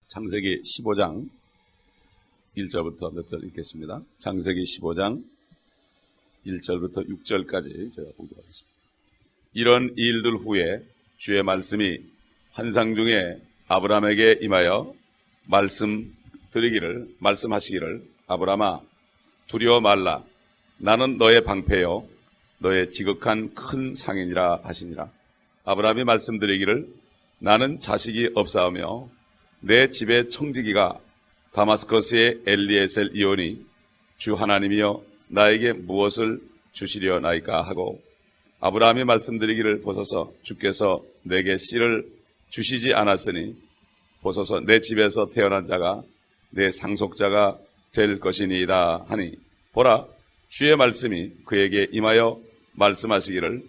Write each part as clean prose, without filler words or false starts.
창세기 15장 1절부터 몇 절 읽겠습니다. 창세기 15장 1절부터 6절까지 제가 보도록 하겠습니다. 이런 일들 후에 주의 말씀이 환상 중에 아브라함에게 임하여 말씀하시기를 아브라함아 두려워 말라. 나는 너의 방패요 너의 지극한 큰 상인이라 하시니라. 아브라함이 말씀드리기를 나는 자식이 없사오며 내 집의 청지기가 다마스커스의 엘리에셀 이오니 주 하나님이여 나에게 무엇을 주시려나이까 하고 아브라함이 말씀드리기를 보소서 주께서 내게 씨를 주시지 않았으니 보소서 내 집에서 태어난 자가 내 상속자가 될 것이니이다 하니 보라 주의 말씀이 그에게 임하여 말씀하시기를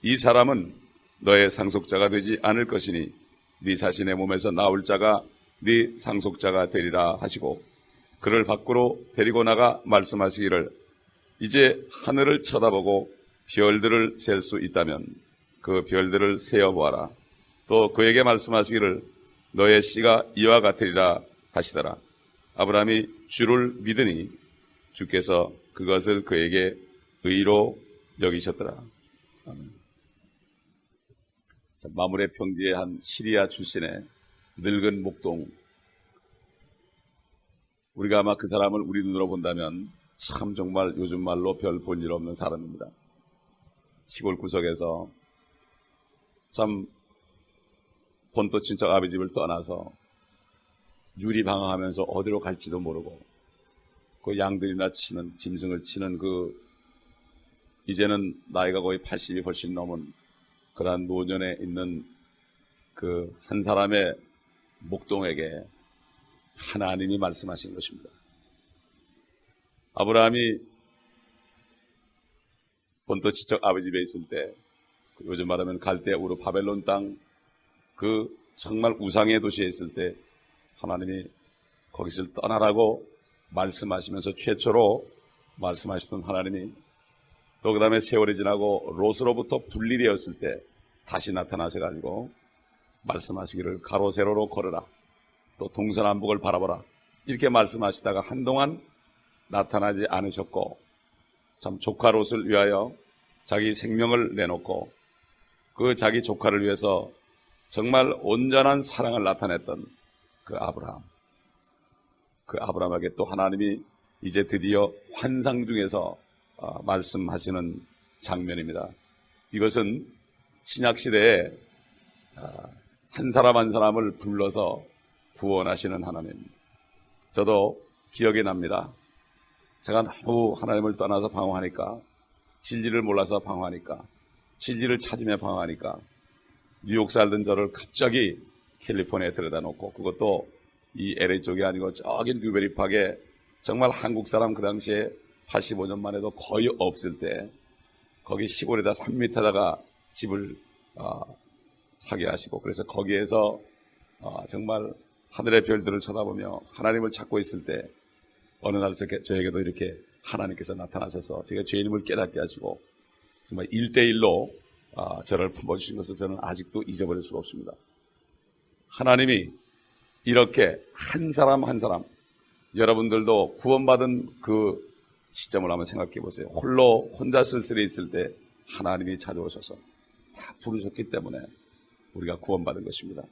이 사람은 너의 상속자가 되지 않을 것이니 네 자신의 몸에서 나올 자가 네 상속자가 되리라 하시고 그를 밖으로 데리고 나가 말씀하시기를 이제 하늘을 쳐다보고 별들을 셀 수 있다면 그 별들을 세어보아라. 또 그에게 말씀하시기를 너의 씨가 이와 같으리라 하시더라. 아브라함이 주를 믿으니 주께서 그것을 그에게 의로 여기셨더라. 아멘. 마므레 평지의 한 시리아 출신의 늙은 목동, 우리가 아마 그 사람을 우리 눈으로 본다면 참 정말 요즘 말로 별 볼 일 없는 사람입니다. 시골 구석에서 참 본토 친척 아버지 집을 떠나서 유리방황하면서 어디로 갈지도 모르고 그 양들이나 치는 짐승을 치는 이제는 나이가 거의 80이 훨씬 넘은 그러한 노년에 있는 그 한 사람의 목동에게 하나님이 말씀하신 것입니다. 아브라함이 본토 친척 아버지 집에 있을 때 요즘 말하면 갈대아 우르 바벨론 땅 그 정말 우상의 도시에 있을 때 하나님이 거기서 떠나라고 말씀하시면서 최초로 말씀하시던 하나님이 또 그 다음에 세월이 지나고 롯으로부터 분리되었을 때 다시 나타나셔가지고 말씀하시기를 가로 세로로 걸어라. 또 동서남북을 바라보라. 이렇게 말씀하시다가 한동안 나타나지 않으셨고 참 조카 롯을 위하여 자기 생명을 내놓고 그 자기 조카를 위해서 정말 온전한 사랑을 나타냈던 그 아브라함에게 또 하나님이 이제 드디어 환상 중에서 말씀하시는 장면입니다. 이것은 신약시대에 한 사람 한 사람을 불러서 구원하시는 하나님. 저도 기억이 납니다. 제가 너무 하나님을 떠나서 방황하니까, 진리를 몰라서 방황하니까, 진리를 찾으며 방황하니까 뉴욕 살던 저를 갑자기 캘리포니아에 들여다 놓고, 그것도 이 LA 쪽이 아니고 저기 뉴베리 파크에 정말 한국 사람 그 당시에 85년만 해도 거의 없을 때 거기 시골에다 3m다가 집을 사게 하시고, 그래서 거기에서 정말 하늘의 별들을 쳐다보며 하나님을 찾고 있을 때 어느 날 저에게도 이렇게 하나님께서 나타나셔서 제가 죄인임을 깨닫게 하시고 정말 1대1로 저를 품어주신 것을 저는 아직도 잊어버릴 수가 없습니다. 하나님이 이렇게 한 사람 한 사람, 여러분들도 구원받은 그 시점을 한번 생각해 보세요. 혼자 쓸쓸히 있을 때 하나님이 찾아오셔서 다 부르셨기 때문에 우리가 구원받은 것입니다.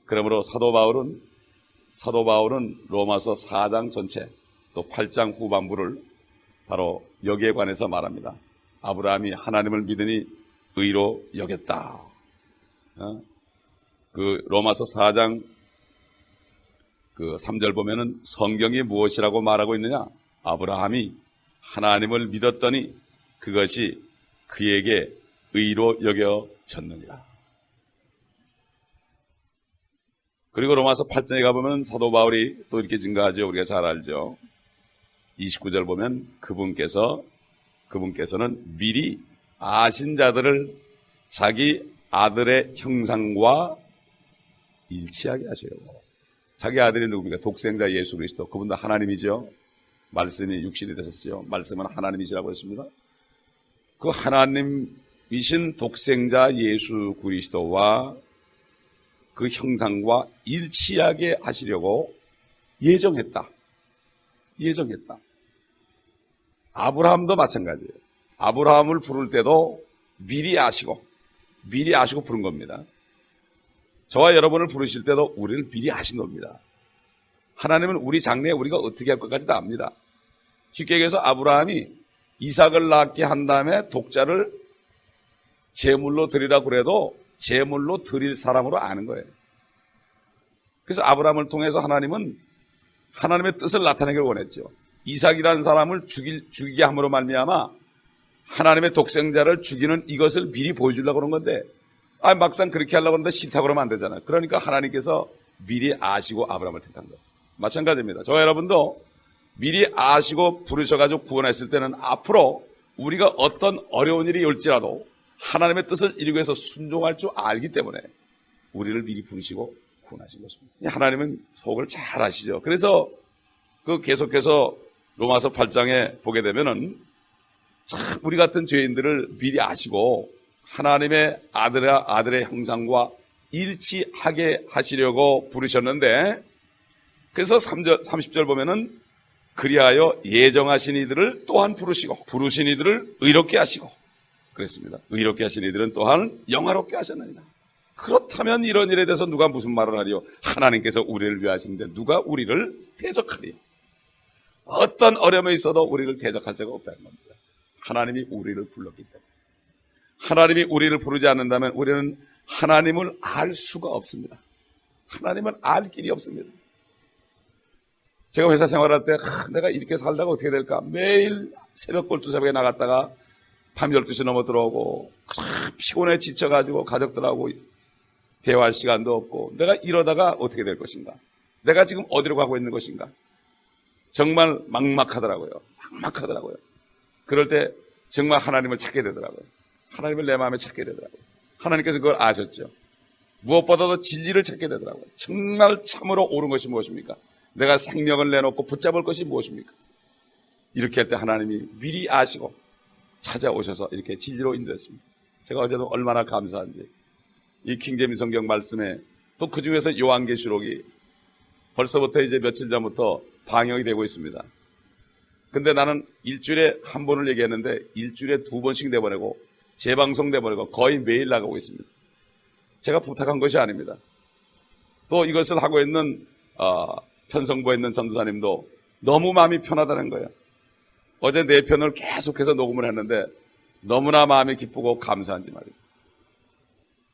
그러므로 사도 바울은 로마서 4장 전체 또 8장 후반부를 바로 여기에 관해서 말합니다. 아브라함이 하나님을 믿으니 의로 여겼다. 그 로마서 4장 그 3절 보면은 성경이 무엇이라고 말하고 있느냐? 아브라함이 하나님을 믿었더니 그것이 그에게 의로 여겨졌느니라. 그리고 로마서 8장에 가보면 사도 바울이 또 이렇게 증가하죠. 우리가 잘 알죠. 29절 보면 그분께서는 미리 아신 자들을 자기 아들의 형상과 일치하게 하시려고. 자기 아들이 누굽니까? 독생자 예수 그리스도. 그분도 하나님이죠. 말씀이 육신이 되셨죠. 말씀은 하나님이시라고 했습니다. 그 하나님이신 독생자 예수 그리스도와 그 형상과 일치하게 하시려고 예정했다. 아브라함도 마찬가지예요. 아브라함을 부를 때도 미리 아시고 부른 겁니다. 저와 여러분을 부르실 때도 우리를 미리 아신 겁니다. 하나님은 우리 장래에 우리가 어떻게 할 것까지 다 압니다. 쉽게 얘기해서 아브라함이 이삭을 낳게 한 다음에 독자를 제물로 드리라고 그래도 제물로 드릴 사람으로 아는 거예요. 그래서 아브라함을 통해서 하나님은 하나님의 뜻을 나타내기를 원했죠. 이삭이라는 사람을 죽이게 함으로 말미암아 하나님의 독생자를 죽이는 이것을 미리 보여주려고 그런 건데, 막상 그렇게 하려고 하는데 싫다고 그러면 안 되잖아요. 그러니까 하나님께서 미리 아시고 아브라함을 택한 거예요. 마찬가지입니다. 저와 여러분도 미리 아시고 부르셔가지고 구원했을 때는 앞으로 우리가 어떤 어려운 일이 올지라도 하나님의 뜻을 이루기 위해서 순종할 줄 알기 때문에 우리를 미리 부르시고 구원하신 것입니다. 하나님은 속을 잘 아시죠. 그래서 계속해서 로마서 8장에 보게 되면은 참 우리 같은 죄인들을 미리 아시고 하나님의 아들의 형상과 일치하게 하시려고 부르셨는데, 그래서 30절 보면은 그리하여 예정하신 이들을 또한 부르신 이들을 의롭게 하시고 그랬습니다. 의롭게 하신 이들은 또한 영화롭게 하셨느니라. 그렇다면 이런 일에 대해서 누가 무슨 말을 하리요? 하나님께서 우리를 위하시는데 누가 우리를 대적하리요? 어떤 어려움에 있어도 우리를 대적할 자가 없다는 겁니다. 하나님이 우리를 불렀기 때문에. 하나님이 우리를 부르지 않는다면 우리는 하나님을 알 수가 없습니다. 하나님은 알 길이 없습니다. 제가 회사 생활할 때 내가 이렇게 살다가 어떻게 될까? 매일 새벽 12새벽에 나갔다가 밤 12시 넘어 들어오고 피곤해 지쳐가지고 가족들하고 대화할 시간도 없고, 내가 이러다가 어떻게 될 것인가? 내가 지금 어디로 가고 있는 것인가? 정말 막막하더라고요. 그럴 때 정말 하나님을 찾게 되더라고요. 하나님을 내 마음에 찾게 되더라고요. 하나님께서 그걸 아셨죠. 무엇보다도 진리를 찾게 되더라고요. 정말 참으로 옳은 것이 무엇입니까? 내가 생명을 내놓고 붙잡을 것이 무엇입니까? 이렇게 할 때 하나님이 미리 아시고 찾아오셔서 이렇게 진리로 인도했습니다. 제가 어제도 얼마나 감사한지, 이 킹제임스 성경 말씀에 또 그 중에서 요한계시록이 벌써부터 이제 며칠 전부터 방영이 되고 있습니다. 근데 나는 일주일에 한 번을 얘기했는데 일주일에 2번씩 내보내고 재방송 내보내고 거의 매일 나가고 있습니다. 제가 부탁한 것이 아닙니다. 또 이것을 하고 있는 편성부에 있는 전도사님도 너무 마음이 편하다는 거예요. 어제 4편을 계속해서 녹음을 했는데 너무나 마음이 기쁘고 감사한지 말이죠.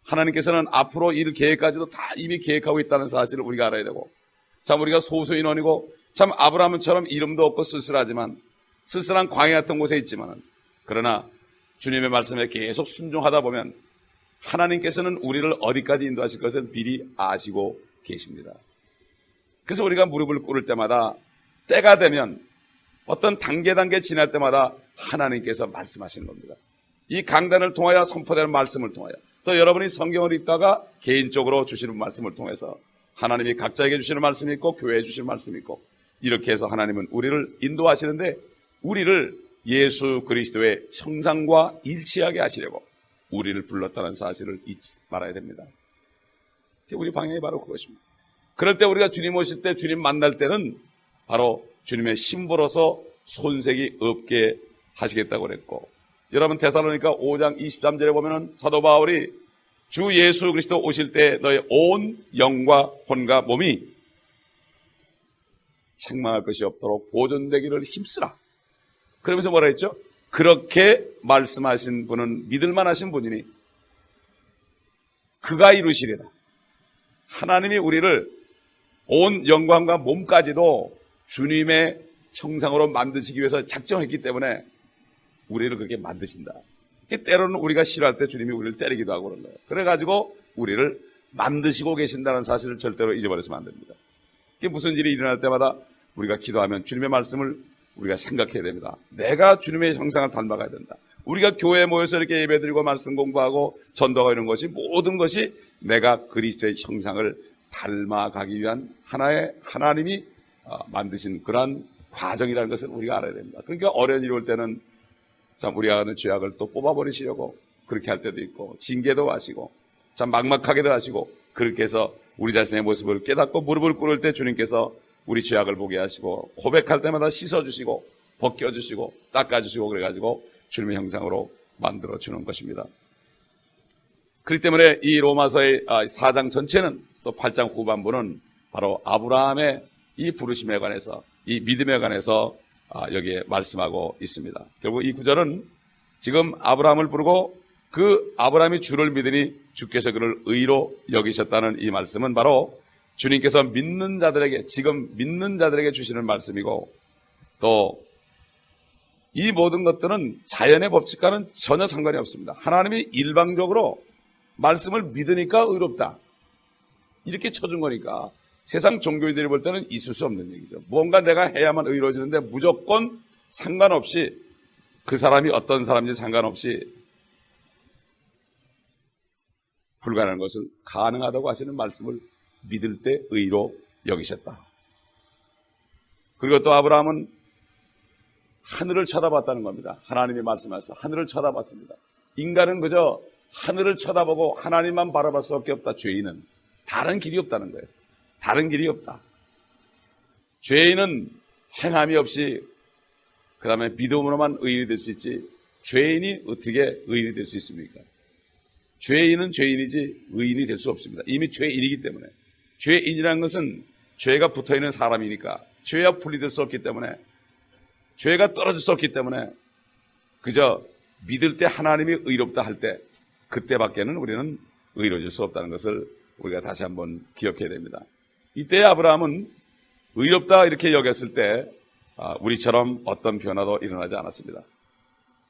하나님께서는 앞으로 일 계획까지도 다 이미 계획하고 있다는 사실을 우리가 알아야 되고, 참 우리가 소수인원이고 참 아브라함처럼 이름도 없고 쓸쓸한 광야 같은 곳에 있지만, 그러나 주님의 말씀에 계속 순종하다 보면 하나님께서는 우리를 어디까지 인도하실 것을 미리 아시고 계십니다. 그래서 우리가 무릎을 꿇을 때마다, 때가 되면 어떤 단계 지날 때마다 하나님께서 말씀하시는 겁니다. 이 강단을 통하여 선포되는 말씀을 통하여, 또 여러분이 성경을 읽다가 개인적으로 주시는 말씀을 통해서 하나님이 각자에게 주시는 말씀이 있고 교회에 주시는 말씀이 있고, 이렇게 해서 하나님은 우리를 인도하시는데 우리를 예수 그리스도의 형상과 일치하게 하시려고 우리를 불렀다는 사실을 잊지 말아야 됩니다. 우리 방향이 바로 그것입니다. 그럴 때 우리가 주님 오실 때, 주님 만날 때는 바로 주님의 신부로서 손색이 없게 하시겠다고 그랬고, 여러분 데살로니가 5장 23절에 보면은 사도 바울이 주 예수 그리스도 오실 때 너의 온 영과 혼과 몸이 책망할 것이 없도록 보존되기를 힘쓰라. 그러면서 뭐라 했죠? 그렇게 말씀하신 분은 믿을만하신 분이니 그가 이루시리라. 하나님이 우리를 온 영광과 몸까지도 주님의 형상으로 만드시기 위해서 작정했기 때문에 우리를 그렇게 만드신다. 때로는 우리가 싫어할 때 주님이 우리를 때리기도 하고 그런 거예요. 그래가지고 우리를 만드시고 계신다는 사실을 절대로 잊어버리시면 안 됩니다. 이게 무슨 일이 일어날 때마다 우리가 기도하면 주님의 말씀을 우리가 생각해야 됩니다. 내가 주님의 형상을 닮아가야 된다. 우리가 교회에 모여서 이렇게 예배드리고 말씀 공부하고 전도하고 이런 것이 모든 것이 내가 그리스도의 형상을 닮아가기 위한 하나의 하나님이 만드신 그러한 과정이라는 것을 우리가 알아야 됩니다. 그러니까 어려운 일이 올 때는 참 우리가 하는 죄악을 또 뽑아버리시려고 그렇게 할 때도 있고, 징계도 하시고 참 막막하게도 하시고, 그렇게 해서 우리 자신의 모습을 깨닫고 무릎을 꿇을 때 주님께서 우리 죄악을 보게 하시고 고백할 때마다 씻어주시고 벗겨주시고 닦아주시고 그래가지고 주님의 형상으로 만들어주는 것입니다. 그렇기 때문에 이 로마서의 4장 전체는 또 8장 후반부는 바로 아브라함의 이 부르심에 관해서 이 믿음에 관해서 여기에 말씀하고 있습니다. 결국 이 구절은 지금 아브라함을 부르고 그 아브라함이 주를 믿으니 주께서 그를 의로 여기셨다는 이 말씀은 바로 주님께서 믿는 자들에게 지금 믿는 자들에게 주시는 말씀이고 또 이 모든 것들은 자연의 법칙과는 전혀 상관이 없습니다. 하나님이 일방적으로 말씀을 믿으니까 의롭다 이렇게 쳐준 거니까 세상 종교인들이 볼 때는 있을 수 없는 얘기죠. 뭔가 내가 해야만 의로워지는데 무조건 상관없이 그 사람이 어떤 사람인지 상관없이 불가능한 것을 가능하다고 하시는 말씀을 믿을 때 의로 여기셨다. 그리고 또 아브라함은 하늘을 쳐다봤다는 겁니다. 하나님이 말씀하셔서 하늘을 쳐다봤습니다. 인간은 그저 하늘을 쳐다보고 하나님만 바라볼 수밖에 없다. 죄인은 다른 길이 없다는 거예요. 다른 길이 없다. 죄인은 행함이 없이 그 다음에 믿음으로만 의인이 될 수 있지 죄인이 어떻게 의인이 될 수 있습니까? 죄인은 죄인이지 의인이 될 수 없습니다. 이미 죄인이기 때문에. 죄인이라는 것은 죄가 붙어있는 사람이니까 죄와 분리될 수 없기 때문에 죄가 떨어질 수 없기 때문에 그저 믿을 때 하나님이 의롭다 할 때 그때밖에는 우리는 의로워질 수 없다는 것을 우리가 다시 한번 기억해야 됩니다. 이때 아브라함은 의롭다 이렇게 여겼을 때 우리처럼 어떤 변화도 일어나지 않았습니다.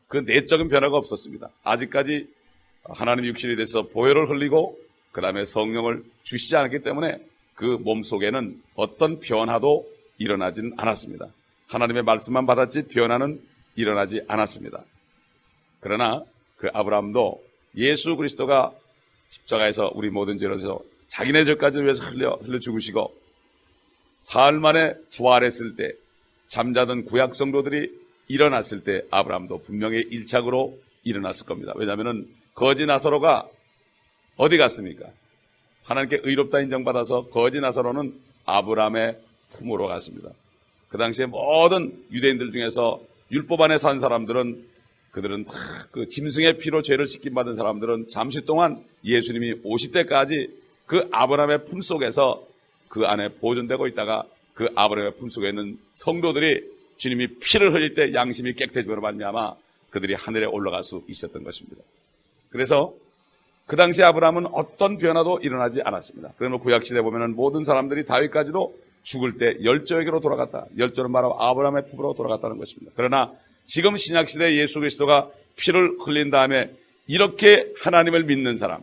그 내적인 변화가 없었습니다. 아직까지 하나님 육신이 돼서 보혈을 흘리고 그 다음에 성령을 주시지 않았기 때문에 그 몸속에는 어떤 변화도 일어나지는 않았습니다. 하나님의 말씀만 받았지 변화는 일어나지 않았습니다. 그러나 그 아브라함도 예수 그리스도가 십자가에서 우리 모든 죄를 져서 자기네 죄까지 위해서 흘려 죽으시고 사흘 만에 부활했을 때 잠자던 구약 성도들이 일어났을 때 아브라함도 분명히 일착으로 일어났을 겁니다. 왜냐하면 거지 나사로가 어디 갔습니까? 하나님께 의롭다 인정받아서 거지 나사로는 아브라함의 품으로 갔습니다. 그 당시에 모든 유대인들 중에서 율법 안에 산 사람들은 그들은 다 그 짐승의 피로 죄를 씻김받은 사람들은 잠시 동안 예수님이 오실 때까지 그 아브라함의 품속에서 그 안에 보존되고 있다가 그 아브라함의 품속에 있는 성도들이 주님이 피를 흘릴 때 양심이 깨끗해짐으로 말미암아 그들이 하늘에 올라갈 수 있었던 것입니다. 그래서 그 당시 아브라함은 어떤 변화도 일어나지 않았습니다. 그러면 구약시대에 보면 모든 사람들이 다윗까지도 죽을 때 열조에게로 돌아갔다. 열조는 바로 아브라함의 품으로 돌아갔다는 것입니다. 그러나 지금 신약시대에 예수 그리스도가 피를 흘린 다음에 이렇게 하나님을 믿는 사람,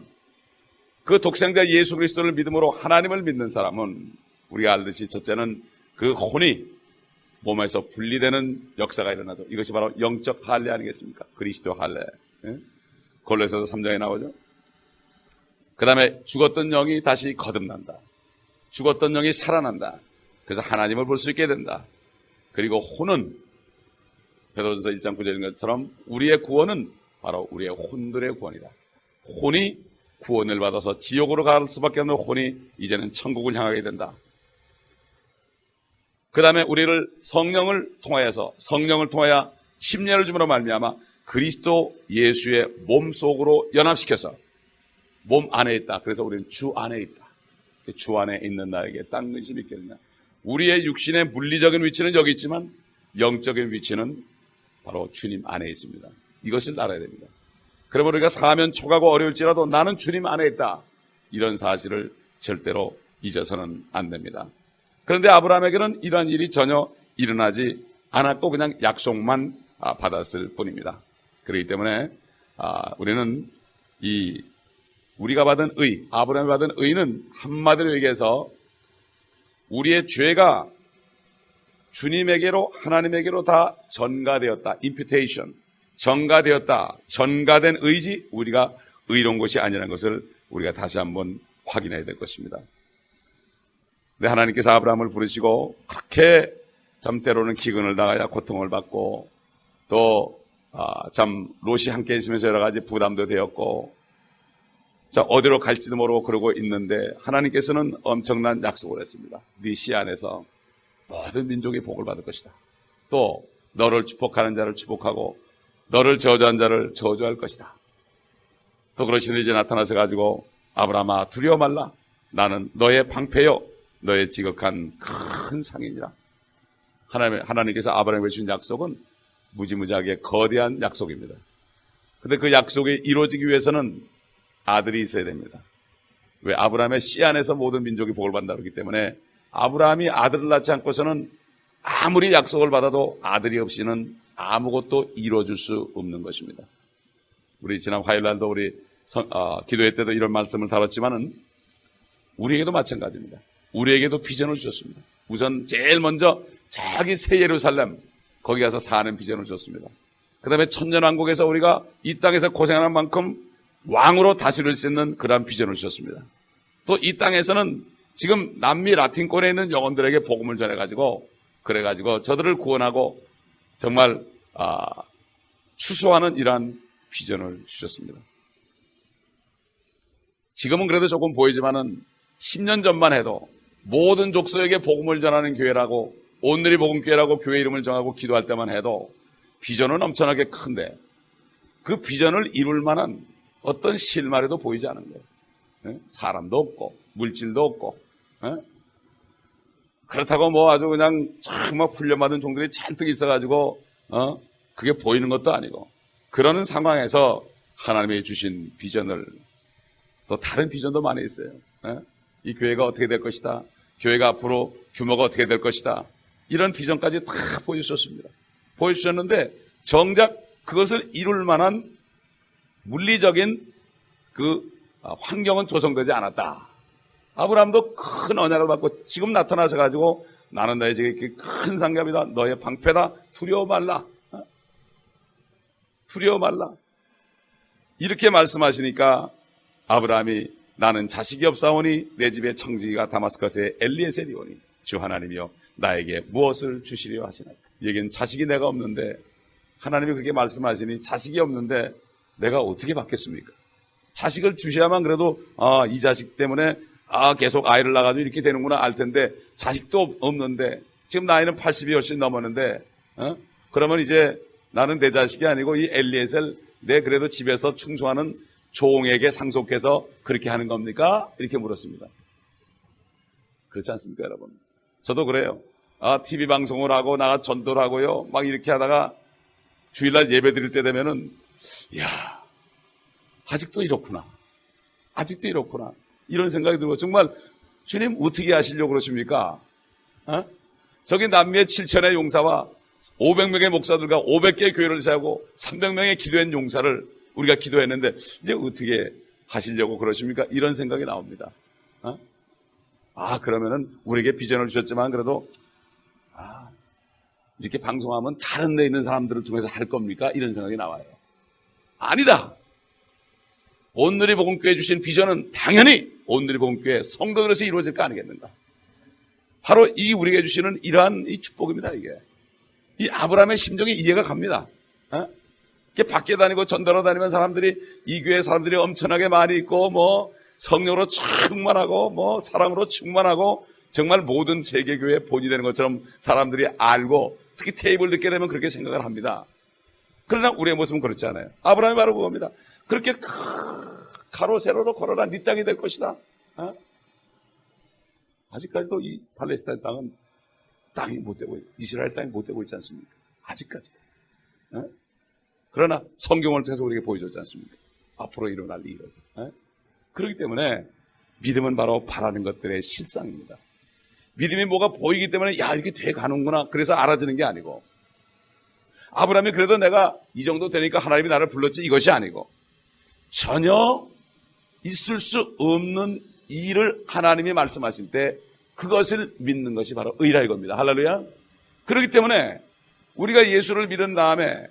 그 독생자 예수 그리스도를 믿음으로 하나님을 믿는 사람은 우리가 알듯이 첫째는 그 혼이 몸에서 분리되는 역사가 일어나죠. 이것이 바로 영적 할례 아니겠습니까? 그리스도 할례. 골로새서 3장에 나오죠. 그 다음에 죽었던 영이 다시 거듭난다. 죽었던 영이 살아난다. 그래서 하나님을 볼 수 있게 된다. 그리고 혼은 베드로전서 1장 9절인 것처럼 우리의 구원은 바로 우리의 혼들의 구원이다. 혼이 구원을 받아서 지옥으로 갈 수밖에 없는 혼이 이제는 천국을 향하게 된다. 그 다음에 우리를 성령을 통하여 침례를 줌으로 말미암아 그리스도 예수의 몸 속으로 연합시켜서 몸 안에 있다. 그래서 우리는 주 안에 있다. 주 안에 있는 나에게 딴 근심이 있겠느냐. 우리의 육신의 물리적인 위치는 여기 있지만 영적인 위치는 바로 주님 안에 있습니다. 이것을 알아야 됩니다. 그러면 우리가 사면 초가고 어려울지라도 나는 주님 안에 있다. 이런 사실을 절대로 잊어서는 안 됩니다. 그런데 아브라함에게는 이러한 일이 전혀 일어나지 않았고 그냥 약속만 받았을 뿐입니다. 그렇기 때문에 우리는 우리가 받은 의, 아브라함이 받은 의는 한마디로 얘기해서 우리의 죄가 주님에게로 하나님에게로 다 전가되었다. imputation. 전가되었다. 전가된 의지 우리가 의로운 것이 아니라는 것을 우리가 다시 한번 확인해야 될 것입니다. 근데 하나님께서 아브라함을 부르시고 그렇게 참 때로는 기근을 당하여 고통을 받고 또 참 롯이 함께 있으면서 여러 가지 부담도 되었고 자, 어디로 갈지도 모르고 그러고 있는데 하나님께서는 엄청난 약속을 했습니다. 네 씨 안에서 모든 민족이 복을 받을 것이다. 또 너를 축복하는 자를 축복하고 너를 저주한 자를 저주할 것이다. 또 그러시는 이제 나타나서 가지고 아브라함아 두려워 말라. 나는 너의 방패요 너의 지극한 큰 상이니라. 하나님께서 아브라함에게 주신 약속은 무지무지하게 거대한 약속입니다. 근데 그 약속이 이루어지기 위해서는 아들이 있어야 됩니다. 왜? 아브라함의 씨 안에서 모든 민족이 복을 받는다 그렇기 때문에 아브라함이 아들을 낳지 않고서는 아무리 약속을 받아도 아들이 없이는 아무것도 이루어질 수 없는 것입니다. 우리 지난 화요일날도 우리 기도회 때도 이런 말씀을 다뤘지만은 우리에게도 마찬가지입니다. 우리에게도 비전을 주셨습니다. 우선 제일 먼저 저기 새 예루살렘 거기 가서 사는 비전을 줬습니다. 그 다음에 천년왕국에서 우리가 이 땅에서 고생하는 만큼 왕으로 다스릴 수 있는 그러한 비전을 주셨습니다. 또 이 땅에서는 지금 남미 라틴권에 있는 영혼들에게 복음을 전해가지고 그래가지고 저들을 구원하고 정말 추수하는 이러한 비전을 주셨습니다. 지금은 그래도 조금 보이지만은 10년 전만 해도 모든 족속에게 복음을 전하는 교회라고 오늘이 복음교회라고 교회 이름을 정하고 기도할 때만 해도 비전은 엄청나게 큰데 그 비전을 이룰 만한 어떤 실마리도 보이지 않은 거예요. 사람도 없고 물질도 없고 그렇다고 뭐 아주 그냥 정말 훈련받은 종들이 잔뜩 있어가지고 그게 보이는 것도 아니고 그러는 상황에서 하나님이 주신 비전을 또 다른 비전도 많이 있어요. 이 교회가 어떻게 될 것이다. 교회가 앞으로 규모가 어떻게 될 것이다. 이런 비전까지 다 보여주셨습니다. 보여주셨는데 정작 그것을 이룰 만한 물리적인 그 환경은 조성되지 않았다. 아브라함도 큰 언약을 받고 지금 나타나서 가지고 나는 너의 지극히 큰 상급이다. 너의 방패다. 두려워 말라. 두려워 말라. 이렇게 말씀하시니까 아브라함이 나는 자식이 없사오니 내 집에 청지기가 다마스커스에 엘리에셀이 오니 주 하나님이여 나에게 무엇을 주시려 하시나이까. 여기는 자식이 내가 없는데 하나님이 그렇게 말씀하시니 자식이 없는데 내가 어떻게 받겠습니까? 자식을 주셔야만 그래도 이 자식 때문에 계속 아이를 낳아가지고 이렇게 되는구나 알 텐데 자식도 없는데 지금 나이는 80이 훨씬 넘었는데 그러면 이제 나는 내 자식이 아니고 이 엘리에셀 내 그래도 집에서 충성하는 종에게 상속해서 그렇게 하는 겁니까? 이렇게 물었습니다. 그렇지 않습니까, 여러분? 저도 그래요. TV 방송을 하고 나가 전도를 하고요. 막 이렇게 하다가 주일날 예배 드릴 때 되면은 이야 아직도 이렇구나. 아직도 이렇구나. 이런 생각이 들고 정말 주님 어떻게 하시려고 그러십니까? 저기 남미의 7천의 용사와 500명의 목사들과 500개의 교회를 세우고 300명의 기도한 용사를 우리가 기도했는데 이제 어떻게 하시려고 그러십니까? 이런 생각이 나옵니다. 그러면은 우리에게 비전을 주셨지만 그래도 이렇게 방송하면 다른 데 있는 사람들을 통해서 할 겁니까? 이런 생각이 나와요. 아니다. 온누리 복음교회 주신 비전은 당연히 온누리 복음교회 성도들에서 이루어질 거 아니겠는가? 바로 이 우리에게 주시는 이러한 이 축복입니다. 이게 이 아브라함의 심정이 이해가 갑니다. 이렇게 밖에 다니고 전도로 다니면 사람들이 이 교회 사람들이 엄청나게 많이 있고 뭐 성령으로 충만하고 뭐 사랑으로 충만하고 정말 모든 세계교회 본이 되는 것처럼 사람들이 알고 특히 테이블 듣게 되면 그렇게 생각을 합니다. 그러나 우리의 모습은 그렇지 않아요. 아브라함이 바로 그겁니다. 그렇게 가로 세로로 걸어라 네 땅이 될 것이다. 아직까지도 이 팔레스타인 땅이 못 되고 이스라엘 땅이 못 되고 있지 않습니까? 아직까지. 그러나 성경을 통해서 우리에게 보여줬지 않습니까? 앞으로 일어날 일을. 그렇기 때문에 믿음은 바로 바라는 것들의 실상입니다. 믿음이 뭐가 보이기 때문에 야 이게 돼 가는구나 그래서 알아지는 게 아니고 아브라함이 그래도 내가 이 정도 되니까 하나님이 나를 불렀지 이것이 아니고 전혀 있을 수 없는 일을 하나님이 말씀하실 때 그것을 믿는 것이 바로 의라 이겁니다. 할렐루야. 그렇기 때문에 우리가 예수를 믿은 다음에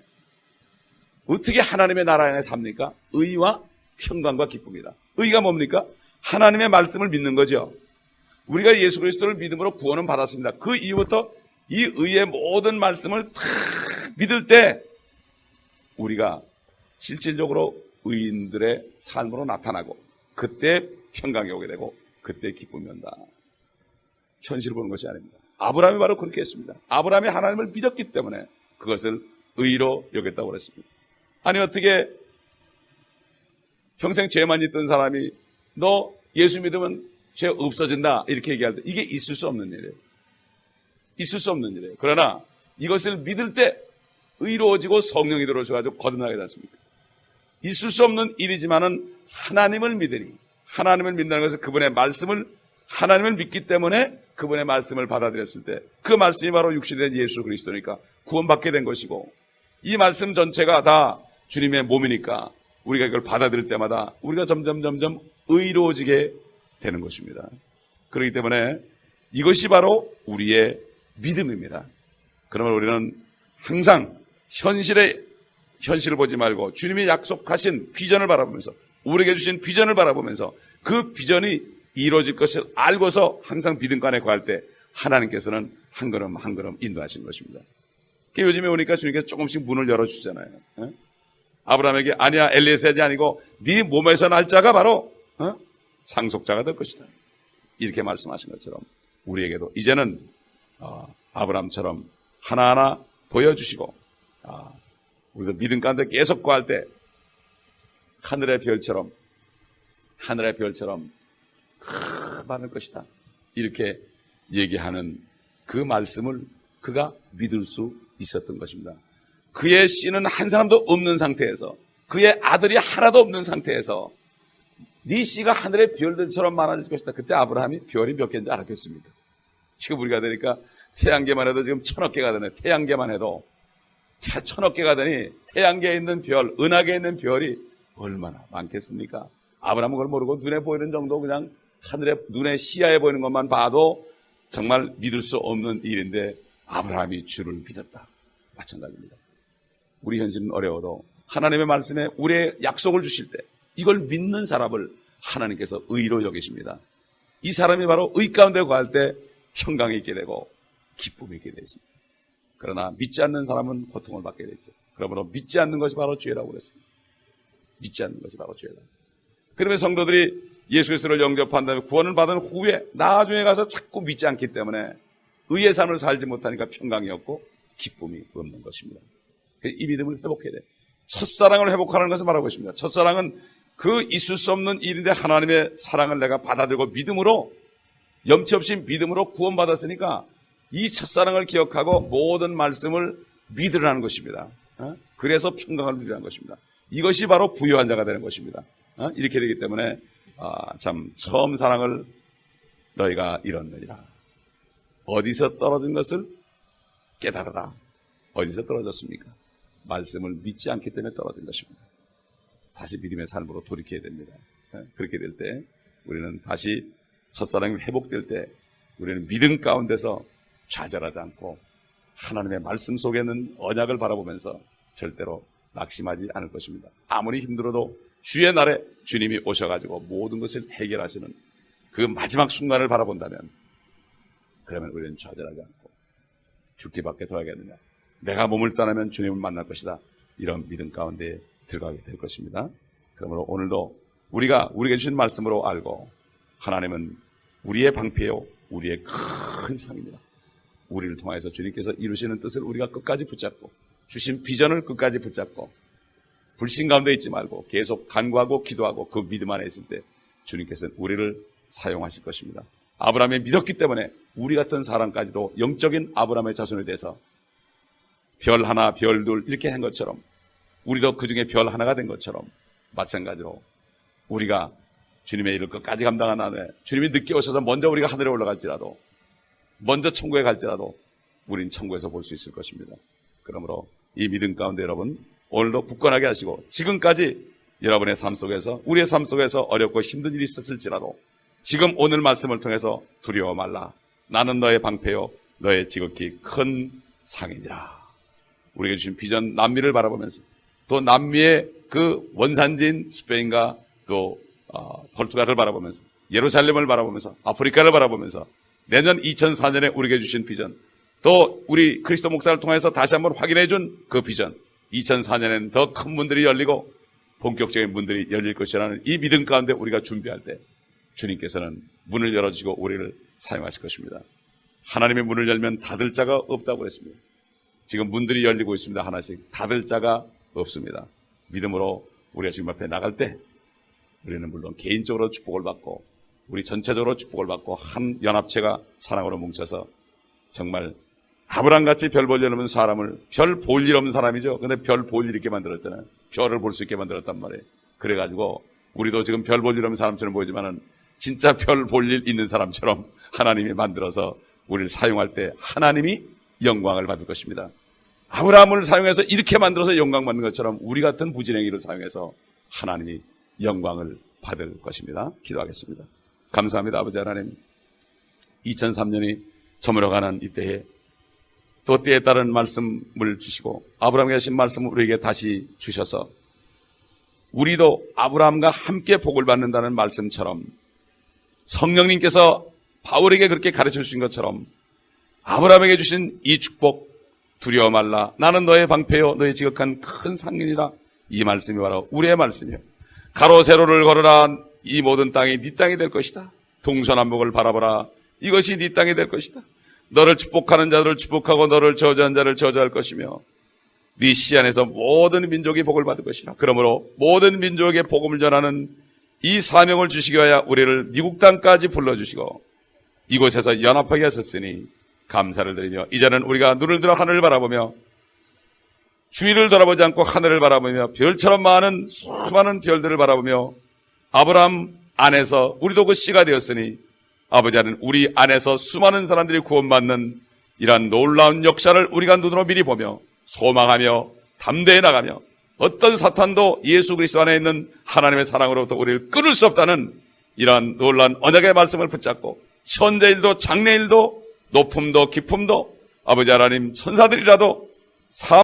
어떻게 하나님의 나라 안에 삽니까? 의와 평강과 기쁨이다. 의가 뭡니까? 하나님의 말씀을 믿는 거죠. 우리가 예수 그리스도를 믿음으로 구원은 받았습니다. 그 이후부터 이 의의 모든 말씀을 다 믿을 때 우리가 실질적으로 의인들의 삶으로 나타나고 그때 평강이 오게 되고 그때 기쁨이 온다. 현실을 보는 것이 아닙니다. 아브라함이 바로 그렇게 했습니다. 아브라함이 하나님을 믿었기 때문에 그것을 의로 여겼다고 그랬습니다. 아니 어떻게 평생 죄만 있던 사람이 너 예수 믿으면 죄 없어진다 이렇게 얘기할 때 이게 있을 수 없는 일이에요. 있을 수 없는 일이에요. 그러나 이것을 믿을 때 의로워지고 성령이 들어오셔가지고 거듭나게 되지 않습니까? 있을 수 없는 일이지만은 하나님을 믿으니, 하나님을 믿는다는 것은 그분의 말씀을, 하나님을 믿기 때문에 그분의 말씀을 받아들였을 때 그 말씀이 바로 육신된 예수 그리스도니까 구원받게 된 것이고, 이 말씀 전체가 다 주님의 몸이니까 우리가 이걸 받아들일 때마다 우리가 점점 의로워지게 되는 것입니다. 그렇기 때문에 이것이 바로 우리의 믿음입니다. 그러면 우리는 항상 현실을 보지 말고 주님이 약속하신 비전을 바라보면서, 우리에게 주신 비전을 바라보면서 그 비전이 이루어질 것을 알고서 항상 믿음간에 구할 때 하나님께서는 한 걸음 한 걸음 인도하시는 것입니다. 요즘에 오니까 주님께서 조금씩 문을 열어주잖아요. 아브라함에게 아니야 엘리에셀이 아니고 네 몸에서 날 자가 바로 상속자가 될 것이다. 이렇게 말씀하신 것처럼 우리에게도 이제는 아브라함처럼 하나하나 보여주시고 우리도 믿음 가운데 계속 구할 때 하늘의 별처럼 많을 것이다. 이렇게 얘기하는 그 말씀을 그가 믿을 수 있었던 것입니다. 그의 씨는 한 사람도 없는 상태에서, 그의 아들이 하나도 없는 상태에서 네 씨가 하늘의 별들처럼 많아질 것이다. 그때 아브라함이 별이 몇 개인지 알았겠습니까? 지금 우리가 되니까 태양계만 해도 지금 1000억 개가 되네. 태양계만 해도 1000억 개가 되니 태양계에 있는 별, 은하계에 있는 별이 얼마나 많겠습니까? 아브라함은 그걸 모르고 눈에 보이는 정도 그냥 하늘에 눈에 시야에 보이는 것만 봐도 정말 믿을 수 없는 일인데 아브라함이 주를 믿었다. 마찬가지입니다. 우리 현실은 어려워도 하나님의 말씀에 우리의 약속을 주실 때 이걸 믿는 사람을 하나님께서 의로 여기십니다. 이 사람이 바로 의 가운데 구할 때 평강이 있게 되고 기쁨이 있게 되십니다. 그러나 믿지 않는 사람은 고통을 받게 되죠. 그러므로 믿지 않는 것이 바로 죄라고 그랬습니다. 믿지 않는 것이 바로 죄다. 그러면 성도들이 예수 그리스도를 영접한 다음에 구원을 받은 후에 나중에 가서 자꾸 믿지 않기 때문에 의의 삶을 살지 못하니까 평강이 없고 기쁨이 없는 것입니다. 이 믿음을 회복해야 돼요. 첫사랑을 회복하는 것을 말하고 있습니다. 첫사랑은 그 있을 수 없는 일인데 하나님의 사랑을 내가 받아들고 믿음으로, 염치 없이 믿음으로 구원받았으니까 이 첫사랑을 기억하고 모든 말씀을 믿으라는 것입니다. 그래서 평강을 누리라는 것입니다. 이것이 바로 부유한 자가 되는 것입니다. 이렇게 되기 때문에 참 처음 사랑을 너희가 잃었느니라. 어디서 떨어진 것을 깨달아라. 어디서 떨어졌습니까? 말씀을 믿지 않기 때문에 떨어진 것입니다. 다시 믿음의 삶으로 돌이켜야 됩니다. 그렇게 될 때 우리는 다시 첫사랑이 회복될 때 우리는 믿음 가운데서 좌절하지 않고 하나님의 말씀 속에 있는 언약을 바라보면서 절대로 낙심하지 않을 것입니다. 아무리 힘들어도 주의 날에 주님이 오셔가지고 모든 것을 해결하시는 그 마지막 순간을 바라본다면 그러면 우리는 좌절하지 않고 죽기밖에 더 하겠느냐. 내가 몸을 떠나면 주님을 만날 것이다. 이런 믿음 가운데 들어가게 될 것입니다. 그러므로 오늘도 우리가 우리에게 주신 말씀으로 알고 하나님은 우리의 방패요 우리의 큰 상입니다. 우리를 통해서 주님께서 이루시는 뜻을 우리가 끝까지 붙잡고 주신 비전을 끝까지 붙잡고 불신 가운데 있지 말고 계속 간구하고 기도하고 그 믿음 안에 있을 때 주님께서는 우리를 사용하실 것입니다. 아브라함이 믿었기 때문에 우리 같은 사람까지도 영적인 아브라함의 자손이 돼서 별 하나 별 둘 이렇게 한 것처럼 우리도 그 중에 별 하나가 된 것처럼 마찬가지로 우리가 주님의 일을 끝까지 감당한 안에 주님이 늦게 오셔서 먼저 우리가 하늘에 올라갈지라도 먼저 천국에 갈지라도 우린 천국에서 볼 수 있을 것입니다. 그러므로 이 믿음 가운데 여러분 오늘도 굳건하게 하시고 지금까지 여러분의 삶 속에서 우리의 삶 속에서 어렵고 힘든 일이 있었을지라도 지금 오늘 말씀을 통해서 두려워 말라. 나는 너의 방패요 너의 지극히 큰 상이니라. 우리에게 주신 비전 남미를 바라보면서 또 남미의 그 원산지인 스페인과 또 포르투갈을 바라보면서 예루살렘을 바라보면서 아프리카를 바라보면서 내년 2004년에 우리에게 주신 비전 또 우리 그리스도 목사를 통해서 다시 한번 확인해 준 그 비전 2004년에는 더 큰 문들이 열리고 본격적인 문들이 열릴 것이라는 이 믿음 가운데 우리가 준비할 때 주님께서는 문을 열어주시고 우리를 사용하실 것입니다. 하나님의 문을 열면 닫을 자가 없다고 그랬습니다. 지금 문들이 열리고 있습니다. 하나씩. 닫을 자가 없습니다. 믿음으로 우리가 지금 앞에 나갈 때 우리는 물론 개인적으로 축복을 받고 우리 전체적으로 축복을 받고 한 연합체가 사랑으로 뭉쳐서 정말 아브람같이 별 볼 일 없는 사람을 별 볼 일 없는 사람이죠. 근데 별 볼 일 있게 만들었잖아요. 별을 볼 수 있게 만들었단 말이에요. 그래가지고 우리도 지금 별 볼 일 없는 사람처럼 보이지만은 진짜 별 볼 일 있는 사람처럼 하나님이 만들어서 우리를 사용할 때 하나님이 영광을 받을 것입니다. 아브라함을 사용해서 이렇게 만들어서 영광 받는 것처럼 우리 같은 부지랭이를 사용해서 하나님이 영광을 받을 것입니다. 기도하겠습니다. 감사합니다. 아버지 하나님, 2003년이 저물어가는 이때에 또 때에 따른 말씀을 주시고 아브라함에게 하신 말씀을 우리에게 다시 주셔서 우리도 아브라함과 함께 복을 받는다는 말씀처럼 성령님께서 바울에게 그렇게 가르쳐 주신 것처럼 아브라함에게 주신 이 축복 두려워 말라 나는 너의 방패요 너의 지극한 큰 상인이라 이 말씀이 바로 우리의 말씀이요. 가로 세로를 걸어라 이 모든 땅이 네 땅이 될 것이다. 동서남북을 바라보라 이것이 네 땅이 될 것이다. 너를 축복하는 자들을 축복하고 너를 저주한 자를 저주할 것이며 네 씨 안에서 모든 민족이 복을 받을 것이라. 그러므로 모든 민족에게 복음을 전하는 이 사명을 주시기 위하여 우리를 미국 땅까지 불러주시고 이곳에서 연합하게 하셨으니 감사를 드리며 이제는 우리가 눈을 들어 하늘을 바라보며 주위를 돌아보지 않고 하늘을 바라보며 별처럼 많은 수많은 별들을 바라보며 아브라함 안에서 우리도 그 씨가 되었으니 아버지 하나님 우리 안에서 수많은 사람들이 구원받는 이러한 놀라운 역사를 우리가 눈으로 미리 보며 소망하며 담대해 나가며 어떤 사탄도 예수 그리스도 안에 있는 하나님의 사랑으로부터 우리를 끊을 수 없다는 이러한 놀라운 언약의 말씀을 붙잡고 현재일도 장래일도 높음도 깊음도 아버지 하나님 천사들이라도